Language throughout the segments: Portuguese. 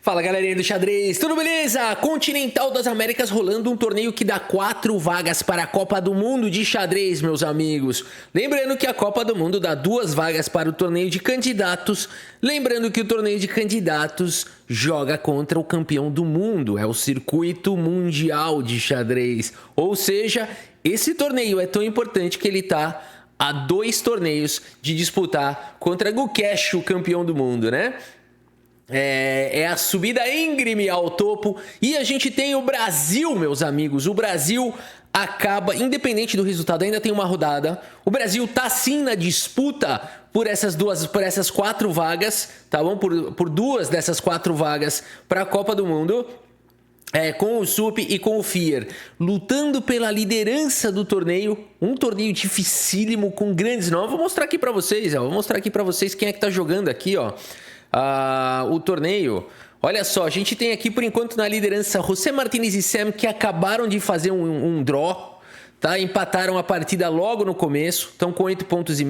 Fala galerinha do xadrez, tudo beleza? Continental das Américas rolando um torneio que dá 4 vagas para a Copa do Mundo de xadrez, meus amigos. Lembrando que a Copa do Mundo dá 2 vagas para o torneio de candidatos. Lembrando que o torneio de candidatos joga contra o campeão do mundo, é o circuito mundial de xadrez. Ou seja, esse torneio é tão importante que ele tá a 2 torneios de disputar contra Gukesh, o campeão do mundo, né? É a subida íngreme ao topo e a gente tem o Brasil, meus amigos. O Brasil acaba, independente do resultado, ainda tem uma rodada. O Brasil tá sim na disputa por essas 4 vagas, tá bom? Por 2 dessas 4 vagas para a Copa do Mundo. Com o Sup e com o Fier, lutando pela liderança do torneio, um torneio dificílimo com grandes nomes. Vou mostrar aqui para vocês, ó. Vou mostrar aqui para vocês quem é que tá jogando aqui, ó. O torneio. Olha só, a gente tem aqui por enquanto na liderança José Martínez e Sam, que acabaram de fazer um draw, tá? Empataram a partida logo no começo, estão com 8,5 pontos.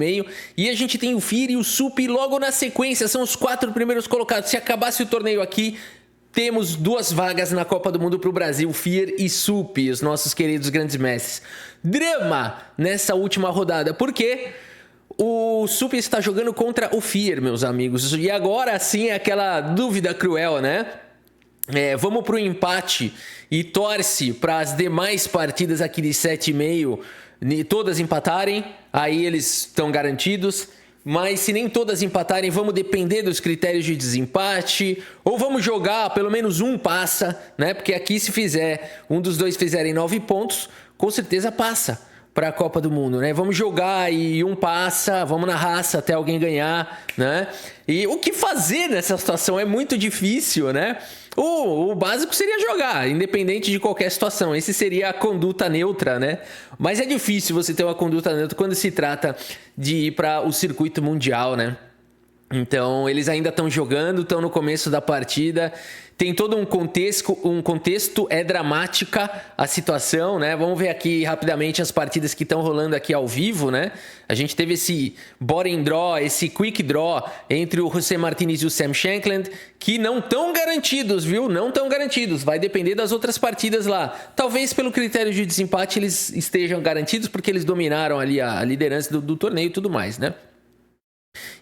E a gente tem o Fier e o Sup logo na sequência, são os 4 primeiros colocados. Se acabasse o torneio aqui, temos 2 vagas na Copa do Mundo para o Brasil, Fier e Sup, os nossos queridos grandes mestres. Drama nessa última rodada, porque o Sup está jogando contra o Fier, meus amigos. E agora sim é aquela dúvida cruel, né? Vamos para o empate e torce para as demais partidas aqui de 7,5 todas empatarem, aí eles estão garantidos. Mas se nem todas empatarem, vamos depender dos critérios de desempate, ou vamos jogar, pelo menos um passa, né? Porque aqui se fizer, um dos dois fizerem 9 pontos, com certeza passa para a Copa do Mundo, né? Vamos jogar e um passa, vamos na raça até alguém ganhar, né? E o que fazer nessa situação é muito difícil, né? O básico seria jogar, independente de qualquer situação. Esse seria a conduta neutra, né? Mas é difícil você ter uma conduta neutra quando se trata de ir para o circuito mundial, né? Então, eles ainda estão jogando, estão no começo da partida. Tem todo um contexto, é dramática a situação, né? Vamos ver aqui rapidamente as partidas que estão rolando aqui ao vivo, né? A gente teve esse bottom draw, esse quick draw entre o José Martínez e o Sam Shankland, que não estão garantidos, viu? Não estão garantidos, vai depender das outras partidas lá. Talvez pelo critério de desempate eles estejam garantidos, porque eles dominaram ali a liderança do torneio e tudo mais, né?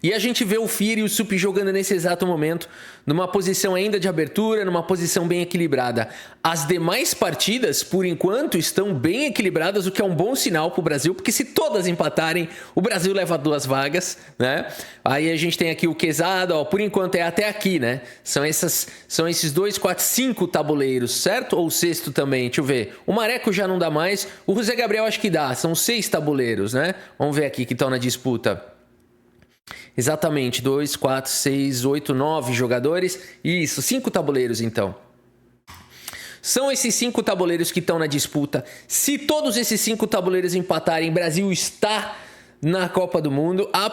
E a gente vê o Fier e o Sup jogando nesse exato momento, numa posição ainda de abertura, numa posição bem equilibrada. As demais partidas, por enquanto, estão bem equilibradas, o que é um bom sinal para o Brasil, porque se todas empatarem, o Brasil leva 2 vagas, né? Aí a gente tem aqui o Quezada, ó, por enquanto é até aqui, né? São esses 2, 4, 5 tabuleiros, certo? Ou o sexto também, deixa eu ver. O Mareco já não dá mais, o José Gabriel acho que dá, são 6 tabuleiros, né? Vamos ver aqui que estão na disputa. Exatamente, 2, 4, 6, 8, 9 jogadores. Isso, 5 tabuleiros então. São esses 5 tabuleiros que estão na disputa. Se todos esses 5 tabuleiros empatarem, Brasil está na Copa do Mundo. A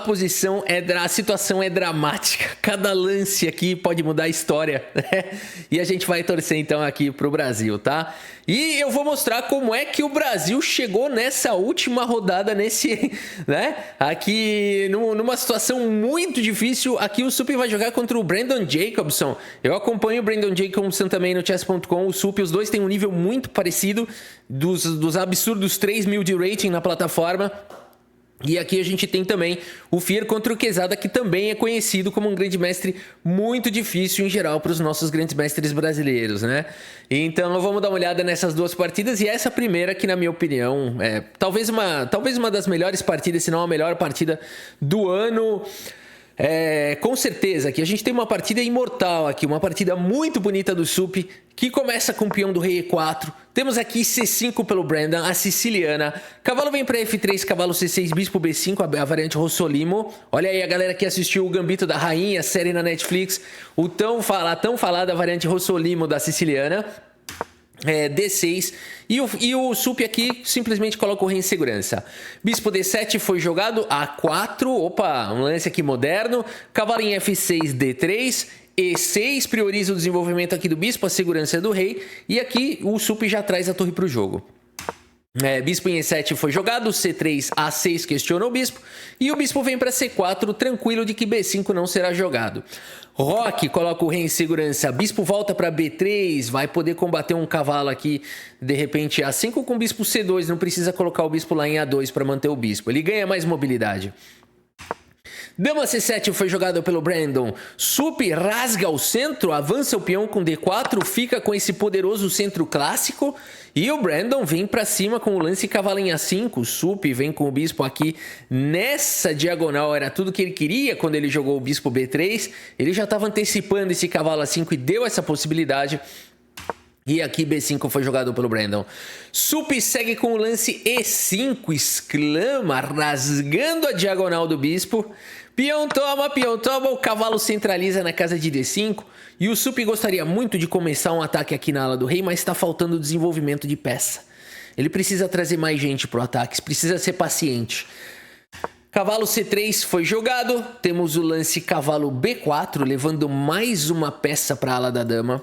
situação é dramática. Cada lance aqui pode mudar a história, né? E a gente vai torcer então aqui pro Brasil, tá? E eu vou mostrar como é que o Brasil chegou nessa última rodada, né? Aqui numa situação muito difícil. Aqui o Sup vai jogar contra o Brandon Jacobson. Eu acompanho o Brandon Jacobson também no chess.com. O Sup, os dois têm um nível muito parecido dos absurdos 3.000 de rating na plataforma. E aqui a gente tem também o Fier contra o Quezada, que também é conhecido como um grande mestre muito difícil em geral para os nossos grandes mestres brasileiros, né? Então vamos dar uma olhada nessas 2 partidas, e essa primeira que, na minha opinião, é talvez uma das melhores partidas, se não a melhor partida do ano. Com certeza que a gente tem uma partida imortal aqui, uma partida muito bonita do Sup, que começa com o peão do rei E4. Temos aqui C5 pelo Brandon, a siciliana. Cavalo vem para F3, cavalo C6, bispo B5, a variante Rossolimo. Olha aí a galera que assistiu o Gambito da Rainha, série na Netflix, o tão falada variante Rossolimo da siciliana. D6 e o Sup aqui simplesmente coloca o rei em segurança. Bispo D7 foi jogado, A4, opa, um lance aqui moderno. Cavalo em F6, D3, E6 prioriza o desenvolvimento aqui do bispo, a segurança do rei, e aqui o Sup já traz a torre para o jogo. Bispo em E7 foi jogado, C3, A6 questiona o bispo, e o bispo vem para C4, tranquilo de que B5 não será jogado. Roque coloca o rei em segurança, bispo volta para B3, vai poder combater um cavalo aqui, de repente A5 com bispo C2, não precisa colocar o bispo lá em A2 para manter o bispo, ele ganha mais mobilidade. Dama C7 foi jogado pelo Brandon. Sup rasga o centro, avança o peão com D4, fica com esse poderoso centro clássico. E o Brandon vem para cima com o lance cavalo em A5. O Sup vem com o bispo aqui nessa diagonal. Era tudo que ele queria quando ele jogou o bispo B3. Ele já estava antecipando esse cavalo A5 e deu essa possibilidade. E aqui B5 foi jogado pelo Brandon. Sup segue com o lance E5, exclama, rasgando a diagonal do bispo. Peão toma, o cavalo centraliza na casa de D5. E o Sup gostaria muito de começar um ataque aqui na ala do rei, mas está faltando desenvolvimento de peça. Ele precisa trazer mais gente para o ataque, precisa ser paciente. Cavalo C3 foi jogado, temos o lance cavalo B4, levando mais uma peça para a ala da dama.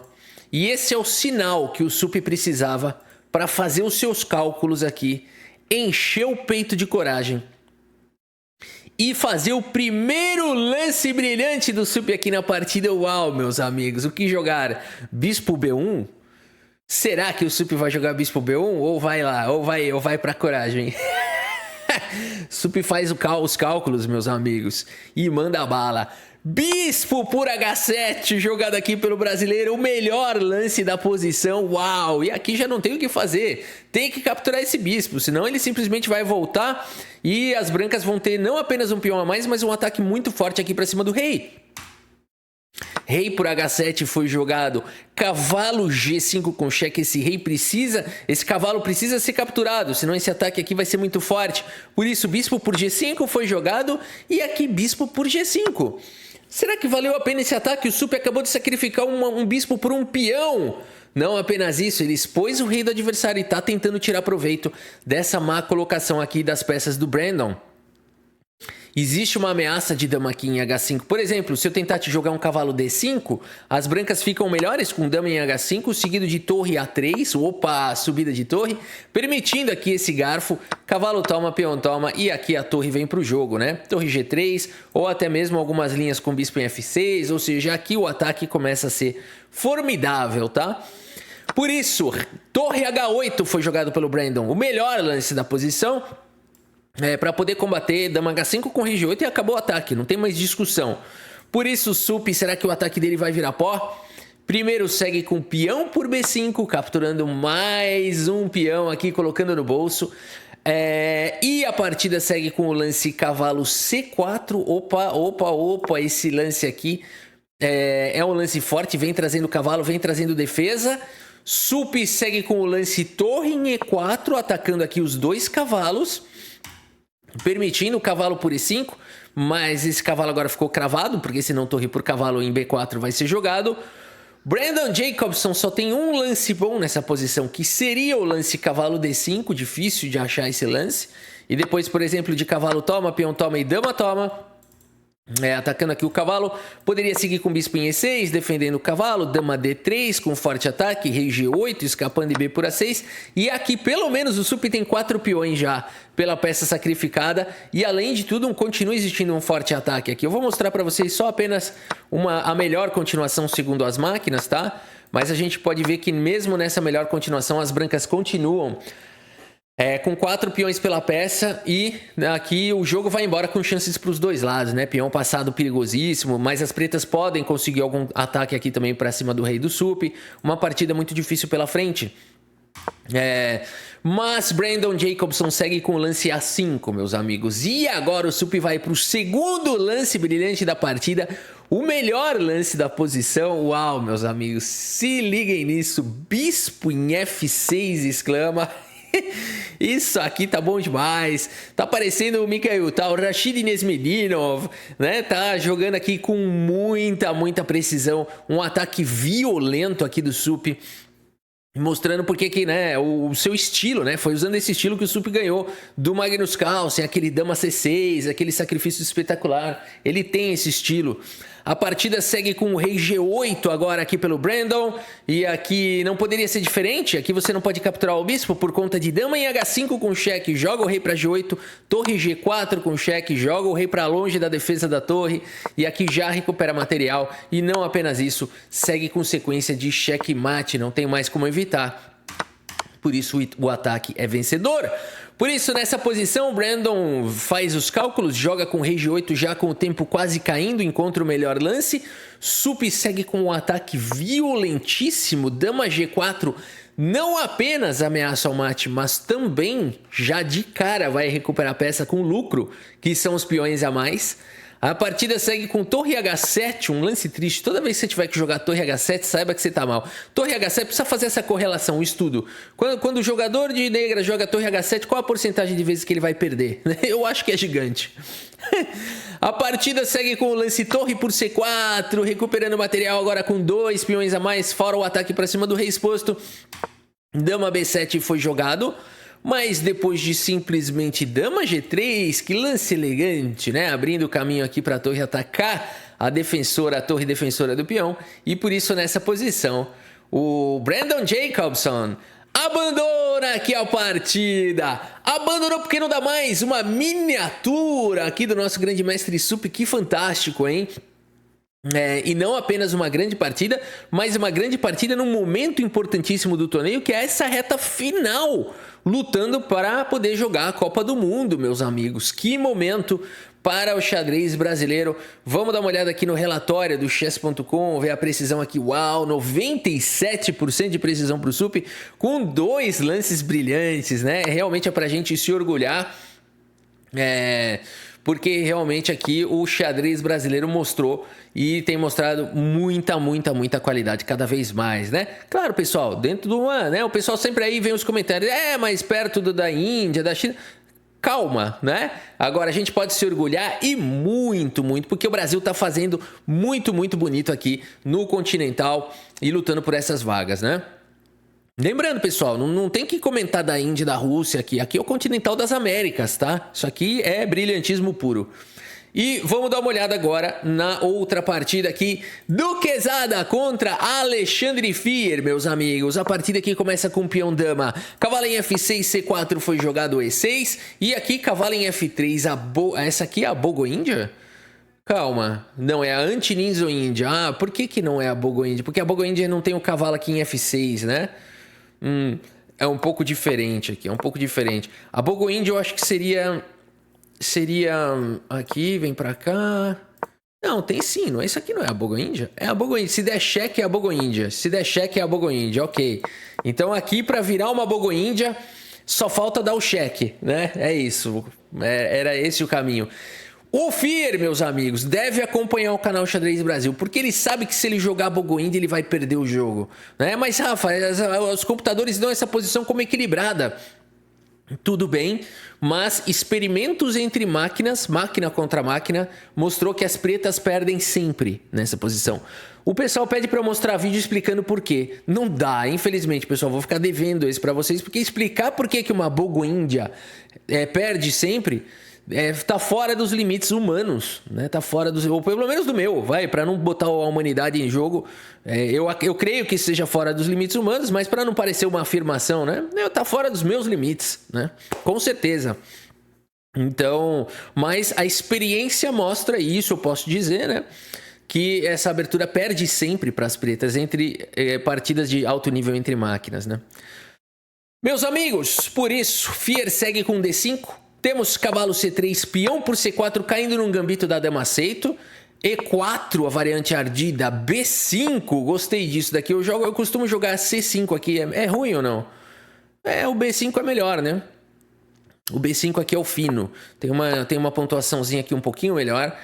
E esse é o sinal que o Sup precisava para fazer os seus cálculos aqui, encher o peito de coragem e fazer o primeiro lance brilhante do Sup aqui na partida. Uau, meus amigos, o que jogar? Bispo B1? Será que o Sup vai jogar Bispo B1 ou vai lá, ou vai para coragem? Sup faz os cálculos, meus amigos, e manda a bala. Bispo por H7, jogado aqui pelo brasileiro, o melhor lance da posição, uau! E aqui já não tem o que fazer, tem que capturar esse bispo, senão ele simplesmente vai voltar e as brancas vão ter não apenas um peão a mais, mas um ataque muito forte aqui para cima do rei. Rei por H7 foi jogado, cavalo G5 com cheque, esse cavalo precisa ser capturado, senão esse ataque aqui vai ser muito forte. Por isso, bispo por G5 foi jogado e aqui bispo por G5. Será que valeu a pena esse ataque? O Sup acabou de sacrificar um bispo por um peão. Não apenas isso, ele expôs o rei do adversário e está tentando tirar proveito dessa má colocação aqui das peças do Brandon. Existe uma ameaça de dama aqui em H5. Por exemplo, se eu tentar te jogar um cavalo D5, as brancas ficam melhores com dama em H5, seguido de torre A3, opa, subida de torre, permitindo aqui esse garfo, cavalo toma, peão toma, e aqui a torre vem para o jogo, né? Torre G3, ou até mesmo algumas linhas com bispo em F6, ou seja, aqui o ataque começa a ser formidável, tá? Por isso, torre H8 foi jogado pelo Brandon, o melhor lance da posição, para poder combater dama H5 com rei G8 e acabou o ataque, não tem mais discussão. Por isso o Sup, será que o ataque dele vai virar pó? Primeiro segue com peão por B5, capturando mais um peão aqui, colocando no bolso. E a partida segue com o lance cavalo C4, opa, esse lance aqui é um lance forte, vem trazendo cavalo, vem trazendo defesa. Sup segue com o lance torre em E4, atacando aqui os dois cavalos, permitindo o cavalo por E5, mas esse cavalo agora ficou cravado, porque senão torre por cavalo em B4 vai ser jogado. Brandon Jacobson só tem um lance bom nessa posição, que seria o lance cavalo D5, difícil de achar esse lance. E depois, por exemplo, de cavalo toma, peão toma e dama toma. Atacando aqui o cavalo, poderia seguir com bispo em E6, defendendo o cavalo, dama D3 com forte ataque, rei G8, escapando de B por A6, e aqui pelo menos o Sup tem 4 peões já pela peça sacrificada, e além de tudo continua existindo um forte ataque aqui. Eu vou mostrar para vocês só apenas a melhor continuação segundo as máquinas, tá? Mas a gente pode ver que mesmo nessa melhor continuação as brancas continuam com 4 peões pela peça, e aqui o jogo vai embora com chances para os dois lados, né? Peão passado perigosíssimo, mas as pretas podem conseguir algum ataque aqui também para cima do rei do Sup. Uma partida muito difícil pela frente. Mas Brandon Jacobson segue com o lance A5, meus amigos. E agora o Sup vai para o segundo lance brilhante da partida, o melhor lance da posição. Uau, meus amigos, se liguem nisso. Bispo em F6, exclama. Isso aqui tá bom demais, tá parecendo o Mikhail, tá? O Rashid Nesmedinov, né? Tá jogando aqui com muita precisão, um ataque violento aqui do Sup, mostrando porque que, né, o seu estilo, né? Foi usando esse estilo que o Sup ganhou do Magnus Carlsen, aquele dama C6, aquele sacrifício espetacular. Ele tem esse estilo. A partida segue com o rei G8 agora aqui pelo Brandon. E aqui não poderia ser diferente. Aqui você não pode capturar o bispo por conta de dama em H5 com cheque. Joga o rei para G8. Torre G4 com cheque. Joga o rei para longe da defesa da torre. E aqui já recupera material. E não apenas isso, segue com sequência de checkmate. Não tem mais como evitar. Por isso o ataque é vencedor. Por isso, nessa posição, o Brandon faz os cálculos, joga com rei G8 já com o tempo quase caindo, encontra o melhor lance. Sup segue com um ataque violentíssimo, dama G4 não apenas ameaça ao mate, mas também já de cara vai recuperar a peça com lucro, que são os peões a mais. A partida segue com torre H7, um lance triste. Toda vez que você tiver que jogar torre H7, saiba que você tá mal. Torre H7, precisa fazer essa correlação, um estudo. Quando o jogador de negra joga torre H7, qual a porcentagem de vezes que ele vai perder? Eu acho que é gigante. A partida segue com o lance torre por C4, recuperando material agora com 2 peões a mais, fora o ataque para cima do rei exposto. Dama B7 foi jogado. Mas depois de simplesmente dama G3, que lance elegante, né? Abrindo o caminho aqui para a torre atacar a torre defensora do peão. E por isso nessa posição, o Brandon Jacobson abandona aqui a partida. Abandonou porque não dá mais. Uma miniatura aqui do nosso grande mestre Sup, que fantástico, hein? E não apenas uma grande partida, mas uma grande partida num momento importantíssimo do torneio, que é essa reta final, lutando para poder jogar a Copa do Mundo, meus amigos. Que momento para o xadrez brasileiro. Vamos dar uma olhada aqui no relatório do chess.com, ver a precisão aqui. Uau, 97% de precisão para o Sup, com 2 lances brilhantes, né? Realmente é para a gente se orgulhar. Porque realmente aqui o xadrez brasileiro mostrou e tem mostrado muita qualidade, cada vez mais, né? Claro, pessoal, dentro do né? O pessoal sempre aí vem os comentários, mas perto da Índia, da China. Calma, né? Agora a gente pode se orgulhar e muito, porque o Brasil tá fazendo muito bonito aqui no Continental e lutando por essas vagas, né? Lembrando, pessoal, não tem que comentar da Índia e da Rússia aqui. Aqui é o Continental das Américas, tá? Isso aqui é brilhantismo puro. E vamos dar uma olhada agora na outra partida aqui. Duquesada contra Alexandre Fier, meus amigos. A partida aqui começa com peão dama. Cavalo em F6, C4 foi jogado E6. E aqui cavalo em F3. Essa aqui é a Bogo Índia? Calma, não, é a Anti-Ninzo Índia. Ah, por que não é a Bogo Índia? Porque a Bogo Índia não tem o cavalo aqui em F6, né? É um pouco diferente aqui, é um pouco diferente. A Bogo Índia eu acho que seria aqui, vem pra cá. Não, tem sim, não é isso aqui, não é a Bogo Índia? É a Bogo Índia, se der cheque é a Bogo Índia. Se der cheque é a Bogo Índia, ok. Então aqui pra virar uma Bogo Índia, só falta dar o cheque, né? É isso, era esse o caminho. O Fier, meus amigos, deve acompanhar o canal Xadrez Brasil, porque ele sabe que se ele jogar Bogo Índia, ele vai perder o jogo, né? Mas, Rafa, os computadores dão essa posição como equilibrada. Tudo bem, mas experimentos entre máquinas, máquina contra máquina, mostrou que as pretas perdem sempre nessa posição. O pessoal pede para eu mostrar vídeo explicando por quê. Não dá, infelizmente, pessoal, vou ficar devendo isso para vocês, porque explicar por que uma Bogo Índia perde sempre... tá fora dos limites humanos, né? Tá fora dos, ou pelo menos do meu, para não botar a humanidade em jogo. Eu creio que seja fora dos limites humanos, mas para não parecer uma afirmação, né? Tá fora dos meus limites, né? Com certeza. Então, mas a experiência mostra isso, eu posso dizer, né? Que essa abertura perde sempre para as pretas entre partidas de alto nível entre máquinas, né? Meus amigos, por isso, Fier segue com D5. Temos cavalo C3, peão por C4 caindo num gambito da dama aceito. E4, a variante ardida. B5, gostei disso daqui. Eu costumo jogar C5 aqui. É ruim ou não? O B5 é melhor, né? O B5 aqui é o fino. Tem uma pontuaçãozinha aqui um pouquinho melhor.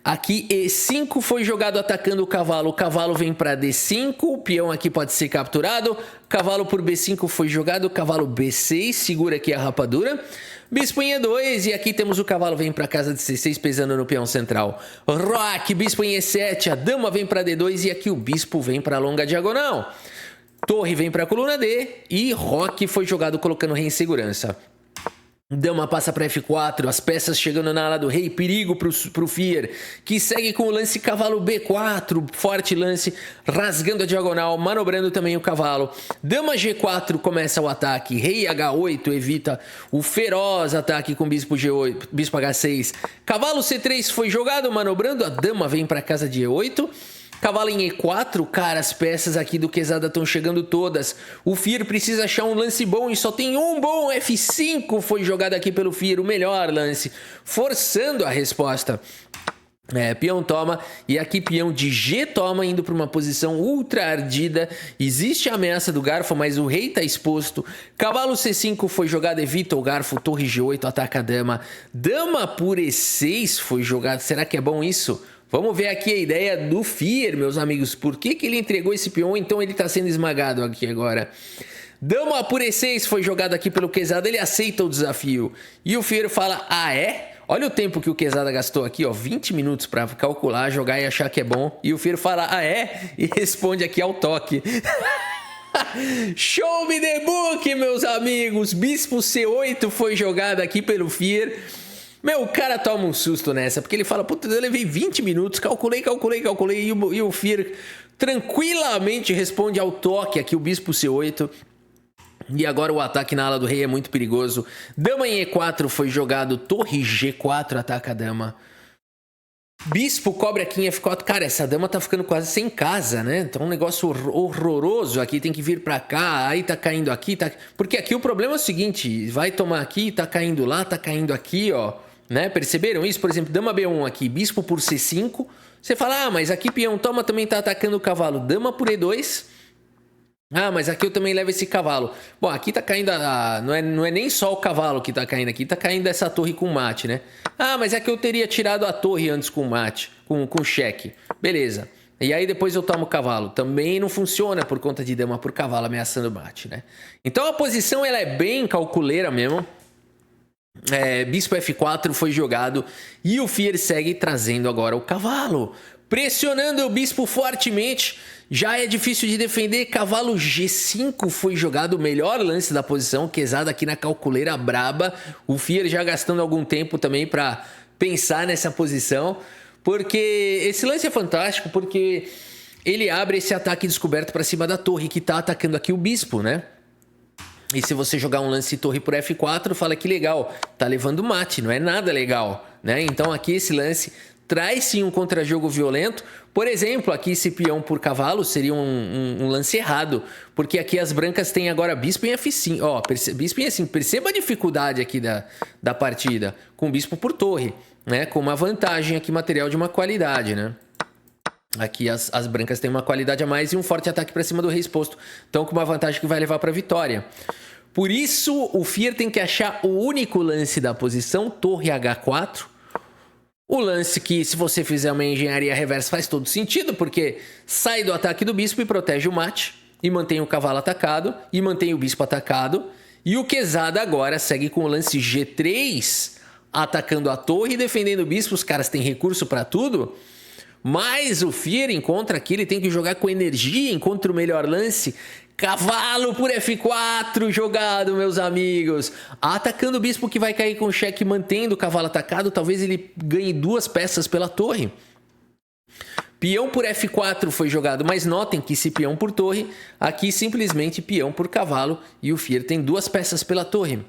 Aqui E5 foi jogado atacando o cavalo vem para D5, o peão aqui pode ser capturado, cavalo por B5 foi jogado, cavalo B6, segura aqui a rapadura, bispo em E2 e aqui temos o cavalo vem para casa de C6 pesando no peão central, roque, bispo em E7, a dama vem para D2 e aqui o bispo vem para a longa diagonal, torre vem para a coluna D e roque foi jogado colocando rei em segurança. Dama passa para F4, as peças chegando na ala do rei, perigo pro Fier, que segue com o lance cavalo B4, forte lance, rasgando a diagonal, manobrando também o cavalo. Dama G4 começa o ataque, rei H8 evita o feroz ataque com bispo G8, bispo H6. Cavalo C3 foi jogado, manobrando, a dama vem para casa de E8. Cavalo em E4, cara, as peças aqui do Quezada estão chegando todas. O Fier precisa achar um lance bom e só tem um bom. F5 foi jogado aqui pelo Fier, o melhor lance, forçando a resposta. Peão toma, e aqui peão de G toma, indo para uma posição ultra ardida. Existe a ameaça do garfo, mas o rei está exposto. Cavalo C5 foi jogado, evita o garfo. Torre G8 ataca a dama. Dama por E6 foi jogado. Será que é bom isso? Vamos ver aqui a ideia do Fier, meus amigos. Por que ele entregou esse peão? Então ele está sendo esmagado aqui agora. Dama por E6 foi jogado aqui pelo Quezada. Ele aceita o desafio. E o Fier fala, ah é? Olha o tempo que o Quezada gastou aqui, ó. 20 minutos para calcular, jogar e achar que é bom. E o Fier fala, ah é? E responde aqui ao toque. Show me the book, meus amigos. Bispo C8 foi jogado aqui pelo Fier. Meu, o cara toma um susto nessa, porque ele fala, puta, eu levei 20 minutos, calculei, e o Fier tranquilamente responde ao toque aqui, o bispo C8. E agora o ataque na ala do rei é muito perigoso. Dama em E4 foi jogado, torre G4 ataca a dama. Bispo cobre aqui em F4. Cara, essa dama tá ficando quase sem casa, né? Então um negócio horroroso aqui, tem que vir pra cá, aí tá caindo aqui, tá... Porque aqui o problema é o seguinte, vai tomar aqui, tá caindo lá, tá caindo aqui, ó. Né? Perceberam isso? Por exemplo, dama B1 aqui, bispo por C5. Você fala, ah, mas aqui peão toma também tá atacando o cavalo. Dama por E2. Ah, mas aqui eu também levo esse cavalo. Bom, aqui tá caindo não é nem só o cavalo que tá caindo aqui, tá caindo essa torre com mate, né? Ah, mas é que eu teria tirado a torre antes com mate, com cheque. Beleza. E aí depois eu tomo o cavalo. Também não funciona por conta de dama por cavalo ameaçando mate, né? Então a posição ela é bem calculeira mesmo. Bispo F4 foi jogado e o Fier segue trazendo agora o cavalo, pressionando o bispo fortemente. Já é difícil de defender. Cavalo G5 foi jogado, o melhor lance da posição. Quezada aqui na calculeira braba. O Fier já gastando algum tempo também para pensar nessa posição, porque esse lance é fantástico, porque ele abre esse ataque descoberto para cima da torre que está atacando aqui o bispo, né? E se você jogar um lance torre por F4, fala que legal, tá levando mate, não é nada legal, né? Então aqui esse lance traz sim um contrajogo violento. Por exemplo, aqui esse peão por cavalo seria um lance errado, porque aqui as brancas têm agora bispo em F5. Ó, bispo em F5, perceba a dificuldade aqui da partida, com bispo por torre, né? Com uma vantagem aqui material de uma qualidade, né? Aqui as brancas têm uma qualidade a mais e um forte ataque para cima do rei exposto. Então com uma vantagem que vai levar para a vitória. Por isso o Fier tem que achar o único lance da posição, torre H4. O lance que, se você fizer uma engenharia reversa, faz todo sentido, porque sai do ataque do bispo e protege o mate, e mantém o cavalo atacado, e mantém o bispo atacado. E o Quezada agora segue com o lance G3, atacando a torre e defendendo o bispo. Os caras têm recurso para tudo. Mas o Fier encontra aqui, ele tem que jogar com energia, encontra o melhor lance. Cavalo por F4 jogado, meus amigos. Atacando o bispo que vai cair com cheque, mantendo o cavalo atacado. Talvez ele ganhe 2 peças pela torre. Peão por F4 foi jogado, mas notem que esse peão por torre, aqui simplesmente peão por cavalo. E o Fier tem 2 peças pela torre.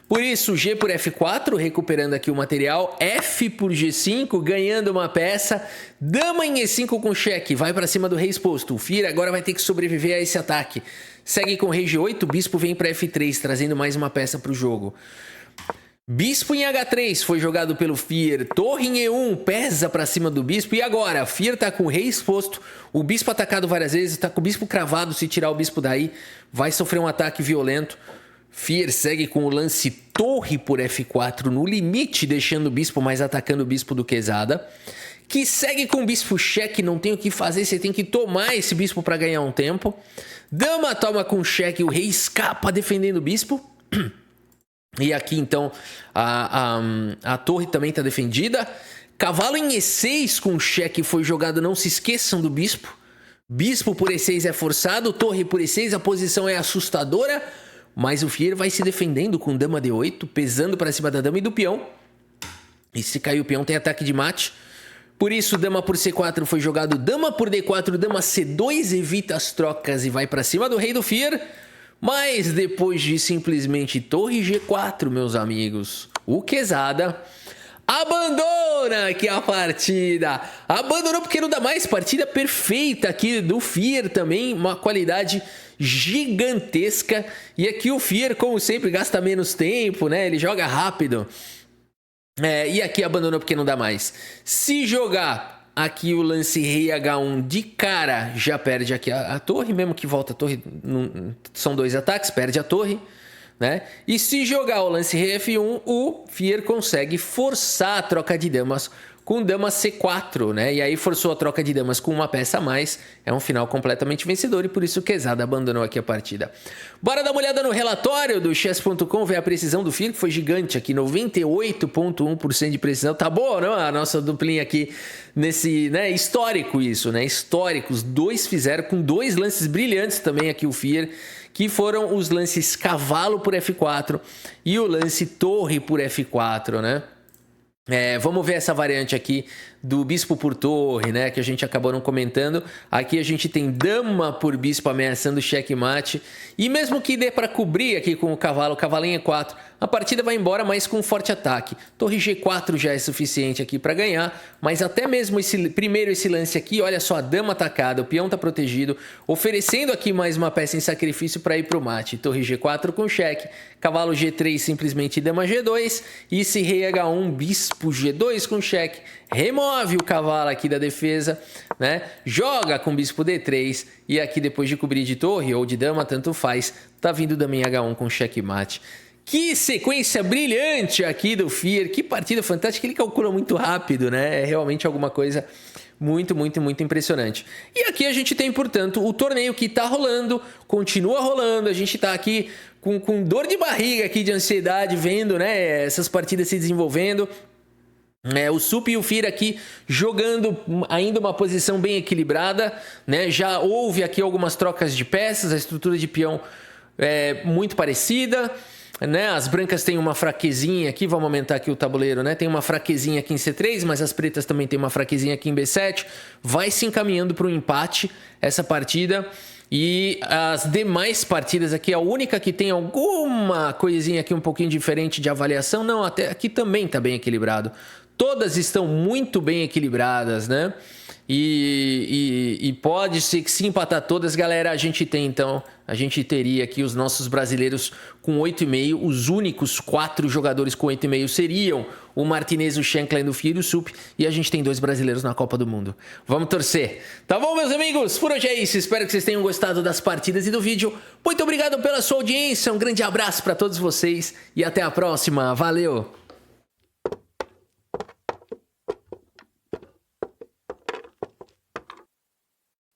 Por isso, G por F4, recuperando aqui o material. F por G5, ganhando uma peça. Dama em E5 com cheque, vai para cima do rei exposto. O Fier agora vai ter que sobreviver a esse ataque. Segue com rei G8, bispo vem para F3, trazendo mais uma peça para o jogo. Bispo em H3 foi jogado pelo Fier. Torre em E1, pesa para cima do bispo. E agora, Fier tá com o rei exposto. O bispo atacado várias vezes, tá com o bispo cravado. Se tirar o bispo daí, vai sofrer um ataque violento. Fier segue com o lance torre por F4 no limite, deixando o bispo, mas atacando o bispo do Quezada. Que segue com o bispo cheque, não tem o que fazer, você tem que tomar esse bispo para ganhar um tempo. Dama toma com cheque, o rei escapa defendendo o bispo. E aqui então a torre também está defendida. Cavalo em E6 com cheque foi jogado, não se esqueçam do bispo. Bispo por E6 é forçado, torre por E6, a posição é assustadora. Mas o Fier vai se defendendo com dama D8, pesando para cima da dama e do peão. E se cair o peão tem ataque de mate. Por isso, dama por C4 foi jogado dama por D4, dama C2, evita as trocas e vai para cima do rei do Fier. Mas depois de simplesmente torre G4, meus amigos, o Quezada abandona aqui a partida. Abandonou porque não dá mais. Partida perfeita aqui do Fier também, uma qualidade gigantesca. E aqui o Fier, como sempre, gasta menos tempo, né? Ele joga rápido. E aqui abandonou porque não dá mais. Se jogar aqui o lance rei H1 de cara, já perde aqui a torre. Mesmo que volta a torre, são 2 ataques, perde a torre, né? E se jogar o lance rei F1, o Fier consegue forçar a troca de damas com dama C4, né? E aí forçou a troca de damas com uma peça a mais. É um final completamente vencedor e por isso o Quezada abandonou aqui a partida. Bora dar uma olhada no relatório do chess.com, ver a precisão do Fier, que foi gigante aqui, 98,1% de precisão. Tá boa, não? A nossa duplinha aqui nesse, né? Histórico isso, né? Histórico. Os dois fizeram com 2 lances brilhantes também aqui o Fier, que foram os lances cavalo por F4 e o lance torre por F4, né? Vamos ver essa variante aqui do bispo por torre, né? Que a gente acabou não comentando. Aqui a gente tem dama por bispo ameaçando checkmate. E mesmo que dê para cobrir aqui com o cavalo em E4, a partida vai embora, mas com um forte ataque. Torre G4 já é suficiente aqui para ganhar. Mas até mesmo esse lance aqui, olha só, a dama atacada, o peão tá protegido, oferecendo aqui mais uma peça em sacrifício para ir pro mate. Torre G4 com cheque, cavalo G3 simplesmente dama G2. E esse rei H1, bispo G2 com cheque, remove o cavalo aqui da defesa, né? Joga com bispo D3 e aqui depois de cobrir de torre ou de dama, tanto faz, tá vindo daminha H1 com checkmate. Que sequência brilhante aqui do Fier, que partida fantástica, ele calcula muito rápido, né? É realmente alguma coisa muito, muito, muito impressionante. E aqui a gente tem, portanto, o torneio que tá rolando, continua rolando, a gente tá aqui com dor de barriga aqui, de ansiedade, vendo, né, essas partidas se desenvolvendo. O Sup e o Fier aqui jogando ainda uma posição bem equilibrada, né? Já houve aqui algumas trocas de peças, a estrutura de peão é muito parecida, né? As brancas têm uma fraquezinha aqui, vamos aumentar aqui o tabuleiro, né? Tem uma fraquezinha aqui em C3, mas as pretas também tem uma fraquezinha aqui em B7. Vai se encaminhando para um empate essa partida. E as demais partidas aqui, a única que tem alguma coisinha aqui um pouquinho diferente de avaliação, não, até aqui também está bem equilibrado. Todas estão muito bem equilibradas, né? E pode ser que se empatar todas, galera, a gente teria aqui os nossos brasileiros com 8,5. Os únicos 4 jogadores com 8,5 seriam o Martinez, o Shankland, o Fier e o Sup. E a gente tem 2 brasileiros na Copa do Mundo. Vamos torcer. Tá bom, meus amigos? Por hoje é isso. Espero que vocês tenham gostado das partidas e do vídeo. Muito obrigado pela sua audiência. Um grande abraço para todos vocês e até a próxima. Valeu!